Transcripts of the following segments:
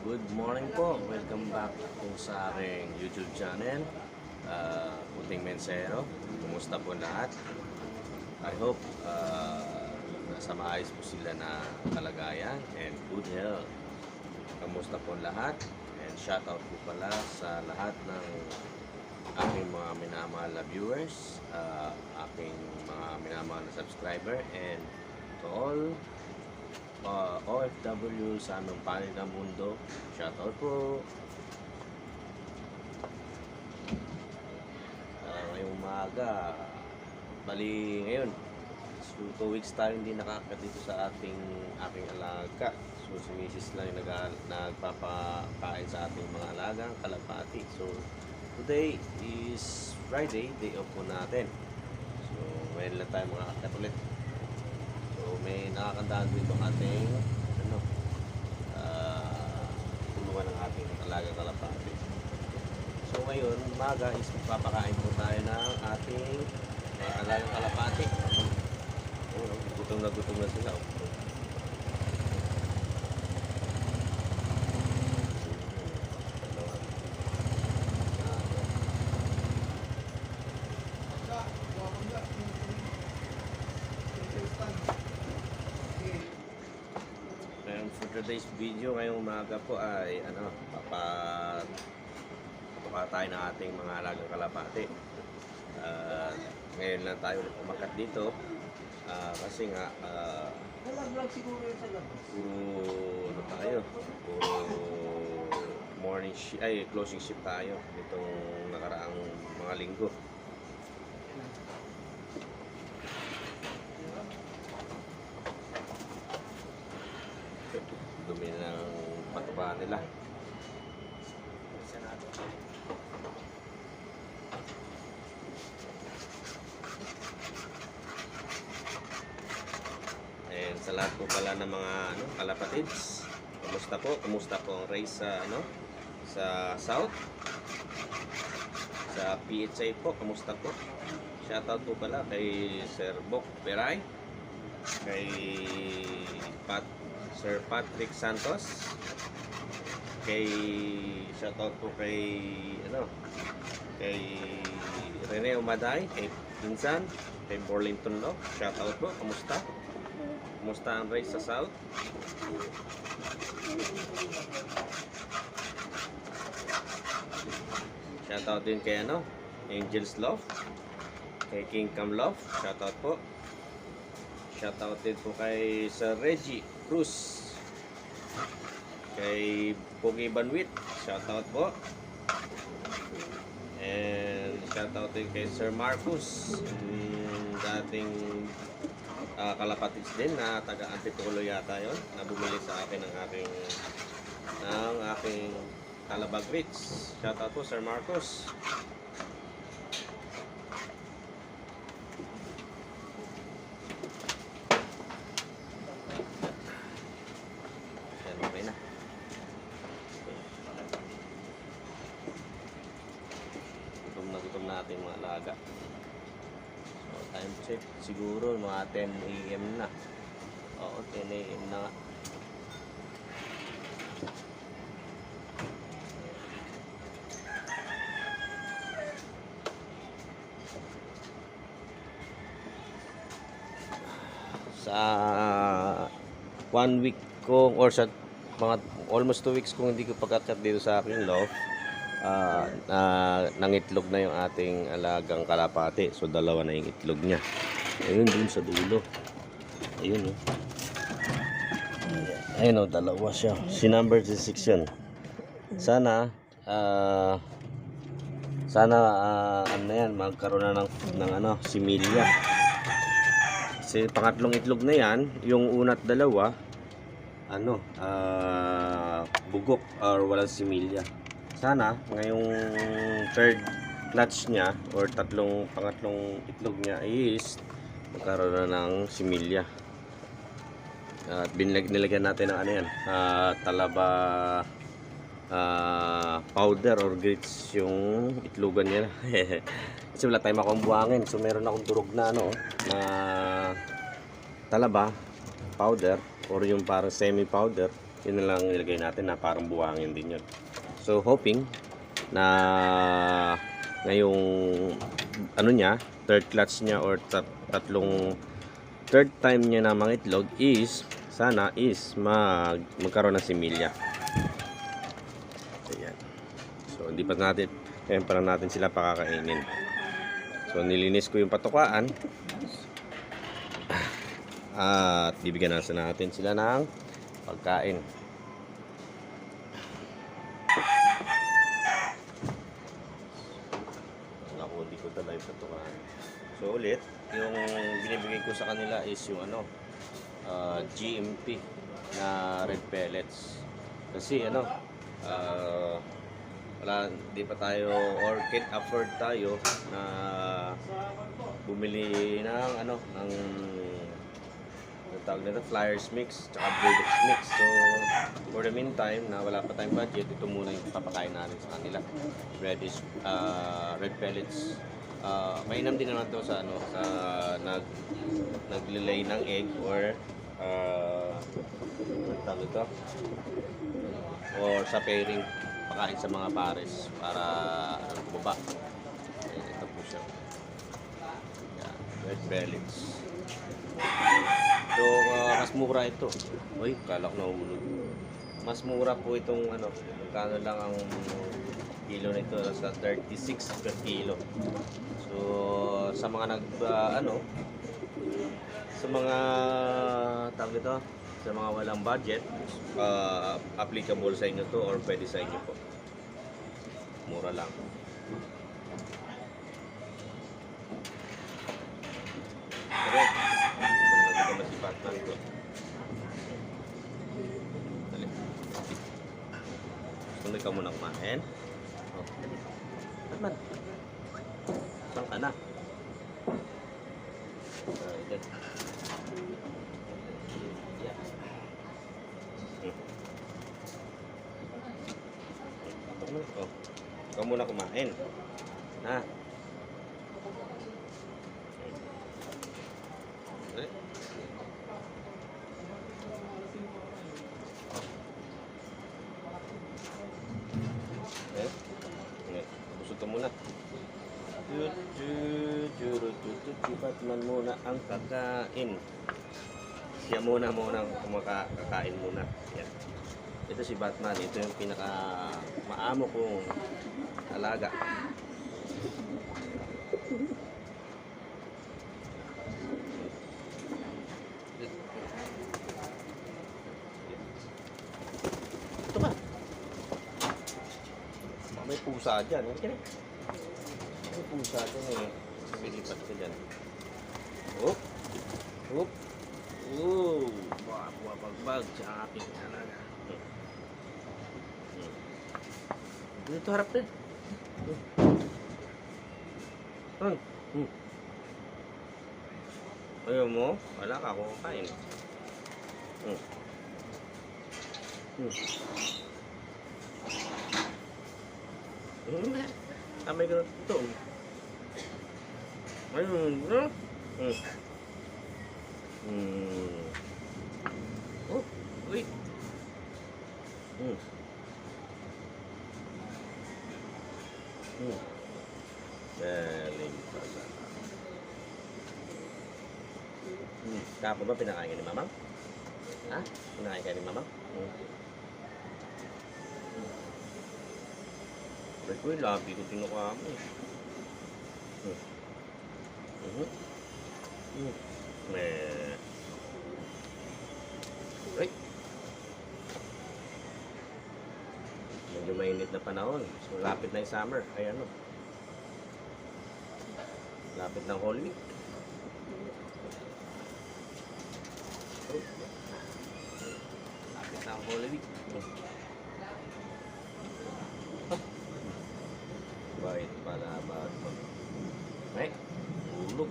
Good morning po. Welcome back po sa aking YouTube channel. Puting Mensero. Kumusta po lahat? I hope nasa maayos po sila na kalagayan and good health. Kamusta po lahat? And shout out po pala sa lahat ng aking mga minamahal na viewers, aking mga minamahal na subscriber, and to all OFW sa aming panig ng mundo. Shoutout po. Ngayong umaga, bali ngayon, so 2 weeks tayo hindi nakakita dito sa aking alaga. So si Mrs. lang yung nagpapakain sa ating mga alagang kalapati. So today is Friday, day off po natin. So ngayon lang tayo makakita ulit. So may nakakandaan dito ang ating tulungan ng ating alagang kalapati. So ngayon, umaga is magpapakain po tayo ng ating alagang kalapati. Gutom na sila. For today's video ngayong umaga po ay papatuka tayo ng ating mga alagang kalapati. Ngayon lang tayo umakat dito kasi nga puro morning shift, closing shift tayo nitong nakaraang mga linggo. Dumi ng patuba nila. And sa lahat po pala ng mga kalapatids, kumusta po ang race sa South, sa PHA po, kumusta po? Shoutout po pala kay Sir Bok Peray, kay Sir Patrick Santos, shoutout po kay Rene Umaday, kay Pinsan, kay Borlington Law. Shoutout po, kumusta ang race sa South? Shoutout din kay Angels Love, kay King Cam Love. Shoutout po. Shoutout din po kay Sir Reggie Cruz, kay Pogi Banwit. Shoutout po. And shoutout din kay Sir Marcus, dating kalapatids din na taga Antipolo yata yon, na bumili sa akin ng aking Talabag Ritz. Shoutout po Sir Marcus. Okay na. Gutom na ating mga alaga. So time check siguro mga 10 AM na. Oo, 10 AM na nga. Sa 1 week ko or sa mga almost 2 weeks kung hindi ko pagkakat dito sa aking loft, nangitlog na yung ating alagang kalapati. So dalawa na yung itlog niya. Ayun dun sa dulo. Ayun ayun dalawa siya. Si number 6 yun. Sana magkaroon na ng similya. Kasi pangatlong itlog na yan, yung una't dalawa bugok or walang similya. Sana ngayong third clutch niya or pangatlong itlog niya is magkaroon na ng similya. At nilagyan natin ng talaba powder or grits yung itlogan niya. Kasi wala tayong makumbuhangin, so meron akong durog na talaba powder or yung parang semi powder Yun na lang nilagay natin na parang buhangin din yun. So hoping na ngayong ano niya, third clutch niya or third time niya na mangitlog is sana is magkaroon ng similya. Ayan. So hindi pa natin, ngayon pa lang natin sila pakakainin. So nilinis ko yung patukaan at bibigyan natin sila ng pagkain. Nakuli ko talaga yung patukaan. So ulit, yung binibigay ko sa kanila is yung GMP na red pellets. Kasi wala, di pa tayo or can't afford tayo na bumili ng ng tawag nito, Flyers mix tsaka Bredex mix. So for the meantime na wala pa tayong budget, ito muna yung papakain natin sa kanila. Red pellets. Mainam din naman to sa sa naglilay ng egg or tawag ito, or sa pairing, pakain sa mga pares para bumaba. Ito po siya. Yan, red pellets. So mas mura ito. Uy, kala ko nahulog. Mas mura po itong kano lang ang kilo nito, sa 36 per kilo. So sa mga sa mga tawag ito, sa mga walang budget, applicable sa inyo to or pwede sa inyo po. Mura lang. Pero nandito na si Batman ko. Dali. Sunod ka muna kumain. Oh, dali. Batman. Saan ka na? Dali. Oh, ikaw muna kumain. Ha? Busog ka muna. Batman muna ang kakain. Siya muna ang kakain muna. Yan. Ito si Batman. Ito yung pinaka maamo kong alaga. Ito ka. May pusa dyan. May pusa dyan eh. Pilipat ka dyan. Hop. Hop. Oh. Buwabagbag sa aking alaga. Dito harap din. Ayaw mo? Wala ka akong kain. May ganun ito. Ayun. Oh, wait. Galing pala. Kapag ba pinakain ka ni Mamang? Ha? Pinakain ka ni Mamang? Ba't ko yung labi ko tinuka mo eh. Ay! Medyo mainit na panahon. So, lapit na yung summer. Ay lapit ng Holy Week. Lapit na ang Holy Week. Bait pala ba? Ay, ulog.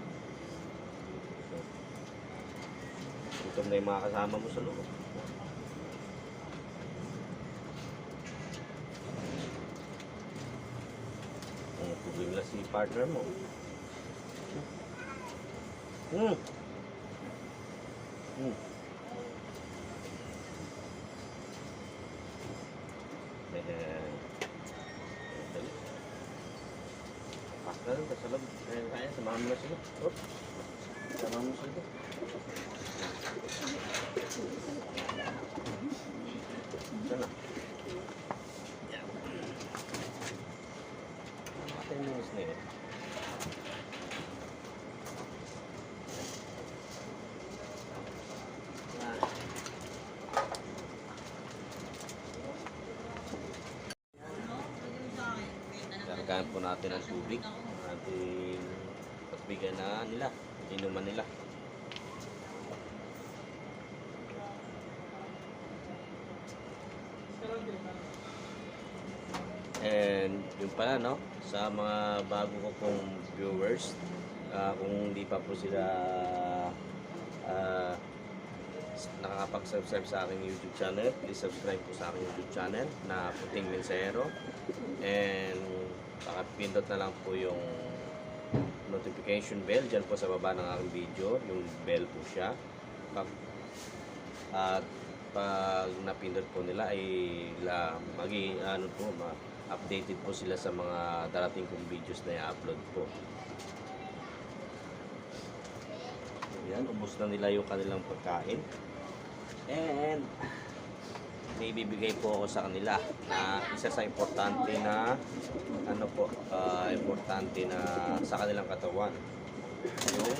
Gutom na yung mga kasama mo sa loob. Bigla si partner mo. Ayan. Dali. Pasok na sa loob. Ayan, kaya. Samahan mo na sila. Oh. Samahan mo sila. Saan na? Ayan. Matay mo yung snake. Kargaan po natin ang tubig. Ating pagbigyan na nila. Inuman nila. And yung pala no, sa mga bago ko pong viewers, kung hindi pa po sila nakakapag-subscribe sa aking YouTube channel, please subscribe po sa aking YouTube channel na Puting Mensahero. And pakapindot na lang po yung notification bell dyan po sa baba ng aking video, yung bell po siya. At pag napindot po nila ay updated po sila sa mga darating kong videos na i-upload po. Yan, ubos na nila yung kanilang pagkain. And may bibigay po ako sa kanila na isa sa importante na importante na sa kanilang katawan. Yung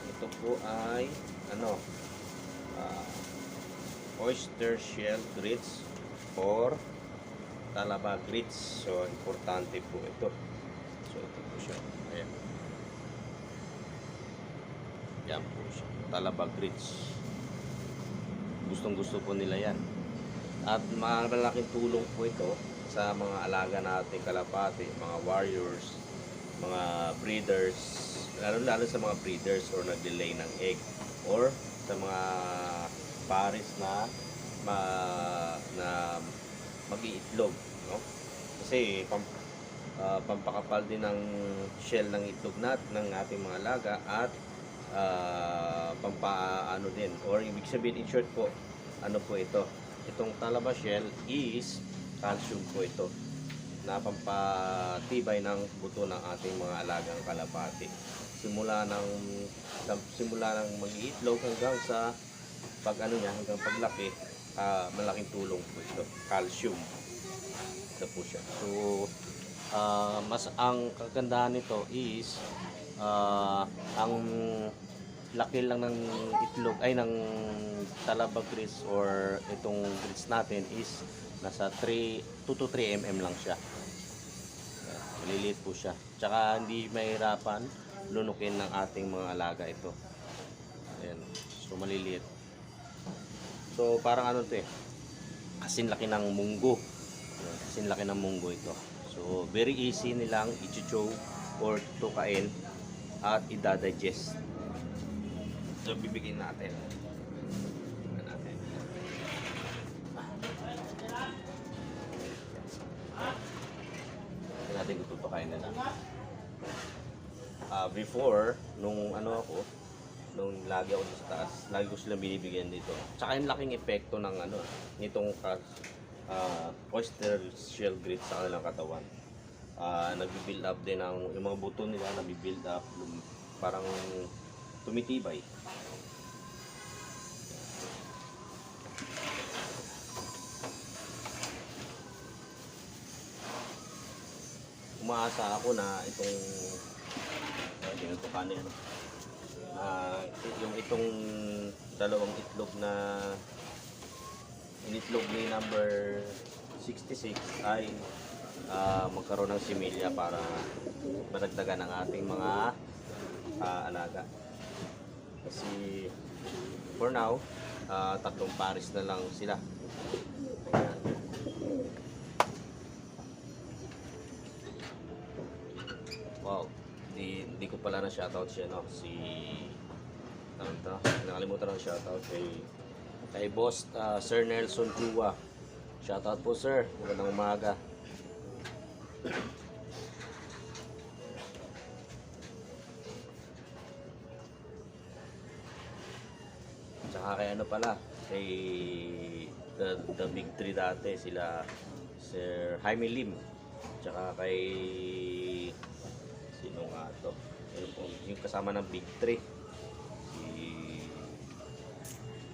ito po ay oyster shell grits or talaba grits. So importante po ito. So ito po siya. Ayan. Yan po siya. Talaba grits. Gustong gusto po nila yan. At malaking tulong po ito sa mga alaga nating kalapati, mga warriors, mga breeders, lalo sa mga breeders or nag-delay ng egg, or sa mga pares na mag-iitlog, no? Kasi pampakapal din ng shell ng itlog ng ating mga alaga at pampaano din, or ibig sabihin in short po, ano po ito, itong talaba shell is calcium po ito na pampatibay ng buto ng ating mga alagang kalapati simula ng mag-iitlog hanggang sa hanggang paglaki. Malaking tulong po ito, calcium ito po siya. So mas ang kagandahan nito is ang laki lang ng itlog ay ng talaba grits or itong grits natin is nasa 2 to 3 mm lang siya. Maliliit po siya. Tsaka hindi mahirapan lunukin ng ating mga alaga ito. Ayan. So maliliit. So parang kasing laki ng munggo. Kasing laki ng munggo ito. So very easy nilang i-chew or tukain at i-digest. So bibigyan natin. Natin kung tutukain nila. Before, nung lagi ako sa taas, lagi ko silang binibigyan dito. Tsaka yung laking epekto ng nitong oyster shell grits sa kanilang katawan. Nagbi-build up din yung mga buto nila, nagbi-build up, parang tumitibay. Umaasa ako na itong tinutukan yung itong dalawang itlog na initlog ni number 66 ay magkaroon ng similya para madagdagan ang ating mga alaga. Kasi for now, 3 pares na lang sila. Ayan. Wow, hindi ko pala na shoutout siya, no? Nakalimutan ng shoutout kay boss Sir Nelson Chua. Shoutout po sir, magandang umaga. Tsaka kay ano pala, kay the Big Three dati, sila Sir Jaime Lim, tsaka kay sino nga to? Yung kasama ng Big Three. Si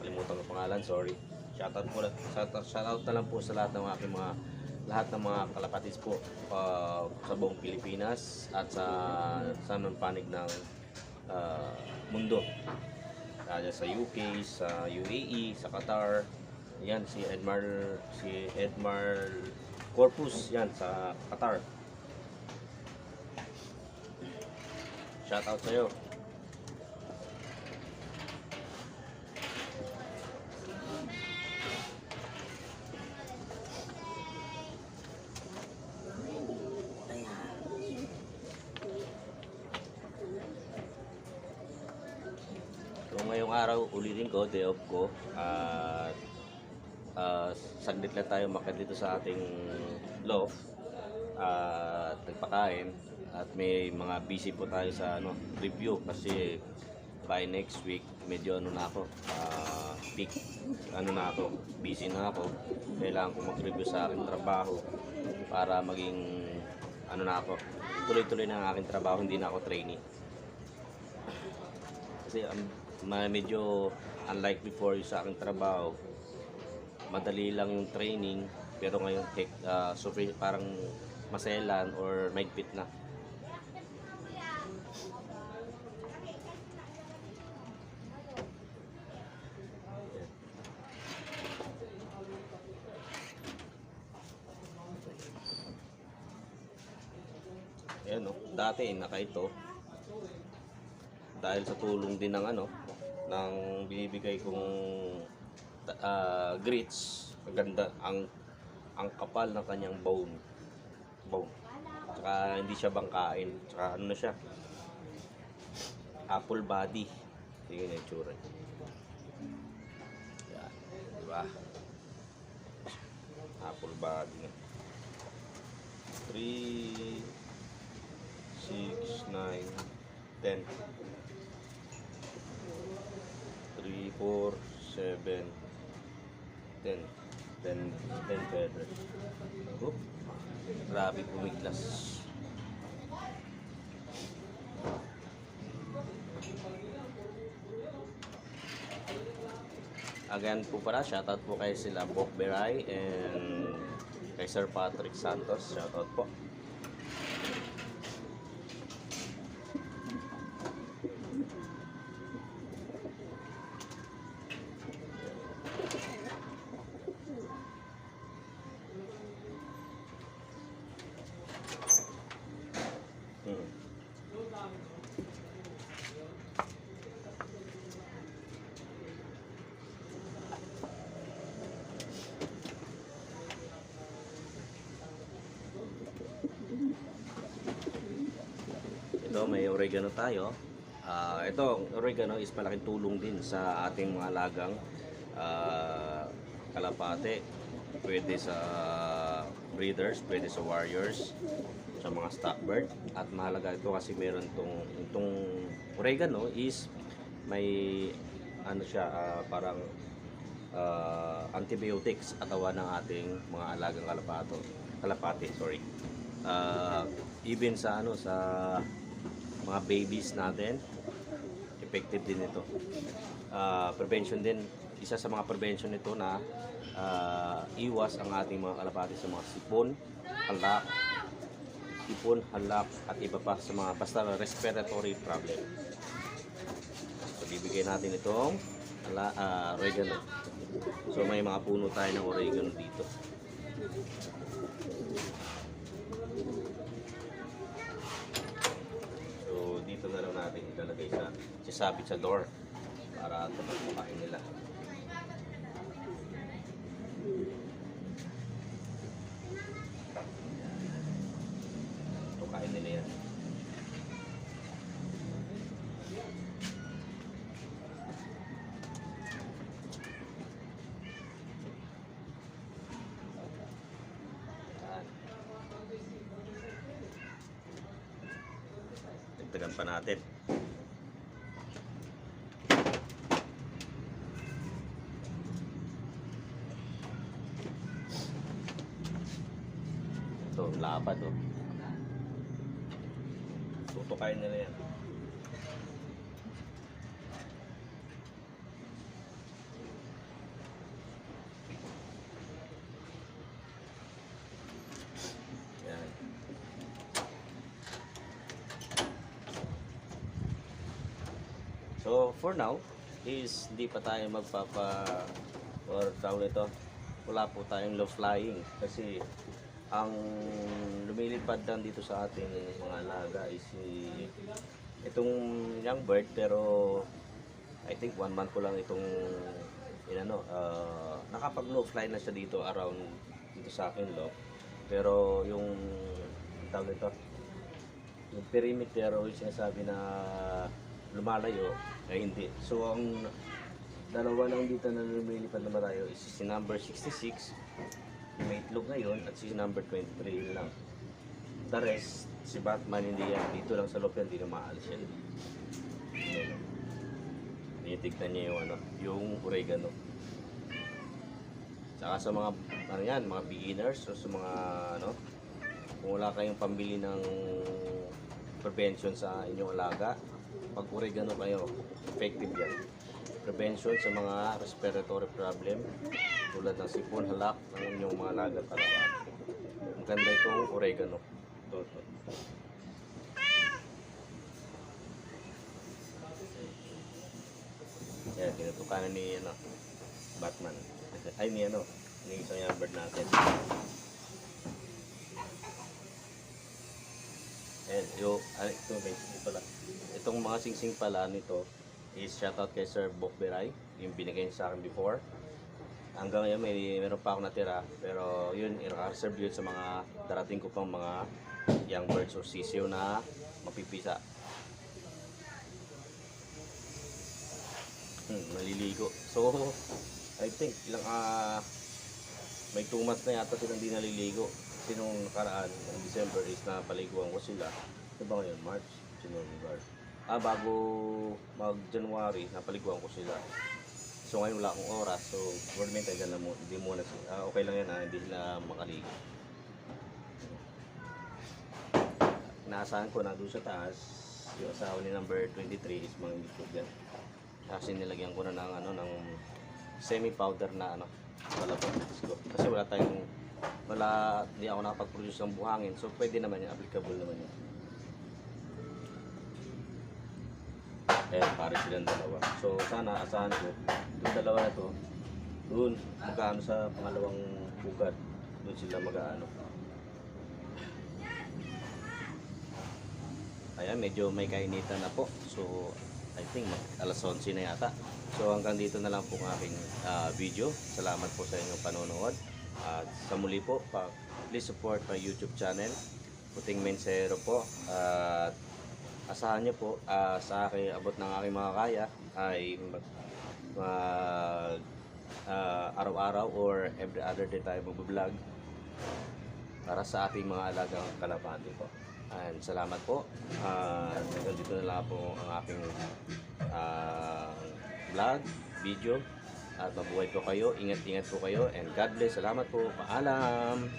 kalimutan ko pangalan, sorry. Shoutout na lang po sa lahat ng aking mga kalapatis po sa buong Pilipinas at sa panig ng mundo. Kaya sa UK, sa UAE, sa Qatar. Yan si Edmar Corpus yan sa Qatar. Shoutout sa iyo. So ngayong araw ulitin ko, day off ko at saglit lang tayo makita dito sa ating loft at nagpakain at may mga busy po tayo sa review kasi by next week medyo na ako peak na ako, busy na ako, kailangan ko mag-review sa aking trabaho para maging na ako, tuloy-tuloy na ang aking trabaho, hindi na ako trainee kasi medyo unlike before sa aking trabaho, madali lang yung training pero ngayon parang maselan or mahigpit na. Ayan dati naka ito dahil sa tulong din ng ng binibigay kong grits, maganda ang kapal ng kanyang bone. Tsaka hindi siya bangkain, tsaka na siya, apple body. Tingnan yung itsura. Yan, diba? Apple body. 3, 6, 9, 10. 3, 4, 7, 10 feather. Oh, grabe pumiglas. Again po pala, shoutout po kay sila Bok Beray and kay Sir Patrick Santos. Shoutout po. Ito, may oregano tayo. Ito, oregano is malaking tulong din sa ating mga alagang kalapate. Pwede sa breeders, pwede sa warriors, sa mga stock bird. At mahalaga ito kasi meron itong oregano is may siya, parang antibiotics katawan ng ating mga alagang kalapate, sorry. Even sa sa mga babies natin, effective din ito. Prevention din, isa sa mga prevention nito na iwas ang ating mga kalapati sa mga sipon, halak at iba pa sa mga basta respiratory problem. So bibigyan natin itong oregano. So may mga puno tayo ng oregano dito. Dito na lang natin ilalagay sasabit sa door para makain nila. Ito kain nila yan. Dagdagan pa natin. lapad oh. Tutukayin nila yan. Yan. So for now is hindi pa tayo or tawag ito, wala po tayong low flying kasi ang lumilipad lang dito sa ating mga alaga is itong young bird, pero I think 1 month ko lang itong nakapag low fly na siya dito around dito sa akin pero yung tawag ito, yung perimeter o yung sinasabi na lumalayo ay hindi. So ang dalawa lang dito na lumilipad na malayo is si number 66, may itlog ngayon, at si number 23 lang. The rest, si Batman hindi yan. Dito lang sa loob yan, hindi na maalis yan. Tinitignan niya yung yung oregano. Tsaka sa mga mga beginners o sa mga kung wala kayong pambili ng prevention sa inyong alaga, pag oregano kayo, effective yan. Prevention sa mga respiratory problem tulad ng sipon, halak ng inyong mga alaga at arawan. Ang ganda itong oregano. Ito. Yan, tinutukanan ni Batman. Ay, ni isang young bird natin. And itong mga singsing pala nito is shoutout kay Sir Bokberay, yung binigay niya sa akin before. Hanggang ngayon meron pa ako natira, pero yun, i-reserve yun sa mga darating ko pang mga young birds or sisiyo na mapipisa. Maliligo. So I think may 2 months na yata silang hindi naliligo. Kasi nung nakaraan, ng December is napaliguan ko sila. Ito ba ngayon? March? January. Bago mag-January, napaliguan ko sila. So ngayon wala akong oras. So for the meantime, hindi muna sila. Okay lang yan hindi sila makaligo. Naasahan ko na doon sa taas, yung asawa ni number 23 is mga itlog yan. Kasi nilagyan ko na ng semi-powder na palabas ko. Kasi hindi ako nakapag-produce ng buhangin. So pwede naman yan, applicable naman yan. Pare silang dalawa. So sana asahan ko, yung dalawa na to, doon magkaano sa pangalawang bugad, doon sila mag-aano. Ayan, medyo may kainitan na po. So I think alas 11 na yata. So hanggang dito na lang po ang aking video. Salamat po sa inyong panonood. At sa muli po, please support my YouTube channel, Puting Mensahero po. At asahan nyo po, sa aking abot ng aking mga kaya ay araw-araw or every other day tayo mag-vlog para sa ating mga alagang kalapati po. And salamat po. Hanggang dito na lang po ang aking vlog, video. At mabuhay po kayo, ingat-ingat po kayo, and God bless. Salamat po. Paalam!